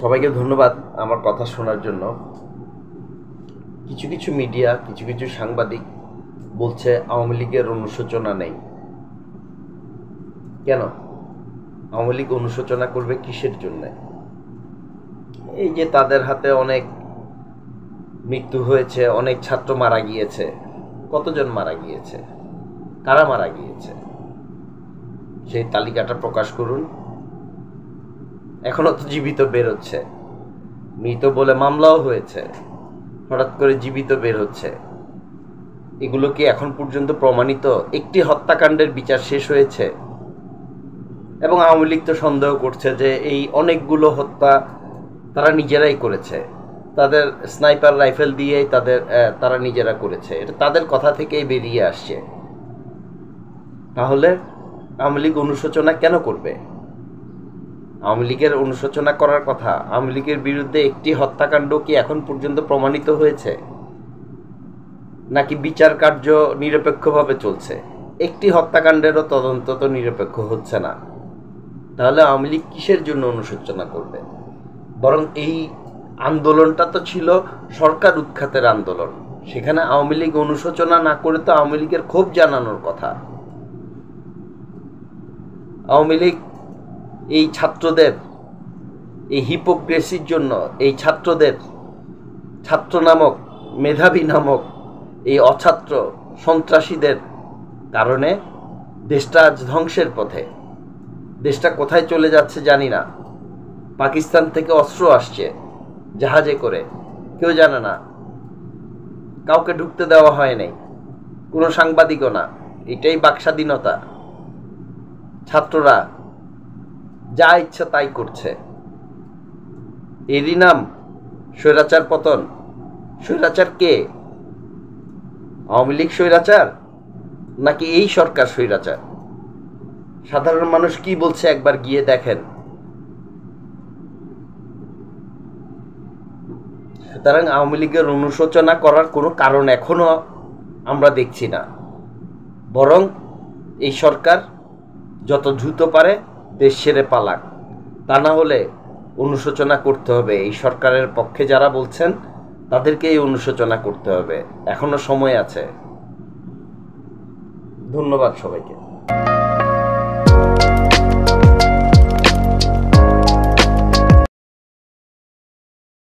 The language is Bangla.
সবাইকে ধন্যবাদ আমার কথা শোনার জন্য। কিছু কিছু মিডিয়া, কিছু কিছু সাংবাদিক বলছে আওয়ামী লীগের অনুশোচনা নেই। কেন আওয়ামী লীগ অনুশোচনা করবে কিসের জন্য? এই যে তাদের হাতে অনেক মৃত্যু হয়েছে, অনেক ছাত্র মারা গিয়েছে। কতজন মারা গিয়েছে, কারা মারা গিয়েছে সেই তালিকাটা প্রকাশ করুন। এখনো তো জীবিত বের হচ্ছে, মৃত বলে মামলাও হয়েছে, হঠাৎ করে জীবিত বের হচ্ছে। এগুলো কি এখন পর্যন্ত প্রমাণিত? একটি হত্যাকাণ্ডের বিচার শেষ হয়েছে এবং আওয়ামী লীগ তো সন্দেহ করছে যে এই অনেকগুলো হত্যা তারা নিজেরাই করেছে, তাদের স্নাইপার রাইফেল দিয়েই তারা নিজেরা করেছে। এটা তাদের কথা থেকেই বেরিয়ে আসছে। তাহলে আওয়ামী লীগ অনুশোচনা কেন করবে? আওয়ামী লীগের অনুশোচনা করার কথা। আওয়ামী লীগের বিরুদ্ধে একটি হত্যাকাণ্ড কি এখন পর্যন্ত প্রমাণিত হয়েছে? নাকি বিচার কার্য নিরপেক্ষভাবে চলছে? একটি হত্যাকাণ্ডেরও তদন্ত তো নিরপেক্ষ হচ্ছে না। তাহলে আওয়ামী লীগ কিসের জন্য অনুশোচনা করবে? বরং এই আন্দোলনটা তো ছিল সরকার উৎখাতের আন্দোলন। সেখানে আওয়ামী লীগ অনুশোচনা না করে তো আওয়ামী লীগের ক্ষোভ জানানোর কথা। আওয়ামী লীগ এই ছাত্রদের এই হিপোক্রেসির জন্য, এই ছাত্রদের, ছাত্র নামক, মেধাবী নামক এই অছাত্র সন্ত্রাসীদের কারণে দেশটা আজ ধ্বংসের পথে। দেশটা কোথায় চলে যাচ্ছে জানি না। পাকিস্তান থেকে অস্ত্র আসছে জাহাজে করে, কেউ জানে না, কাউকে ঢুকতে দেওয়া হয় নাই, কোনো সাংবাদিকও না। এটাই বাকস্বাধীনতা। ছাত্ররা যা ইচ্ছা তাই করছে। এরই নাম স্বৈরাচার পতন। স্বৈরাচার কে? আওয়ামী লীগ স্বৈরাচার নাকি এই সরকার স্বৈরাচার? সাধারণ মানুষ কি বলছে একবার গিয়ে দেখেন। সুতরাং আওয়ামী লীগের অনুশোচনা করার কোনো কারণ এখনো আমরা দেখছি না। বরং এই সরকার যত দ্রুত পারে দেশ ছেড়ে পালাক। তা না হলে অনুশোচনা করতে হবে। এই সরকারের পক্ষে যারা বলছেন তাদেরকে এই অনুশোচনা করতে হবে। এখনো সময় আছে। ধন্যবাদ সবাইকে।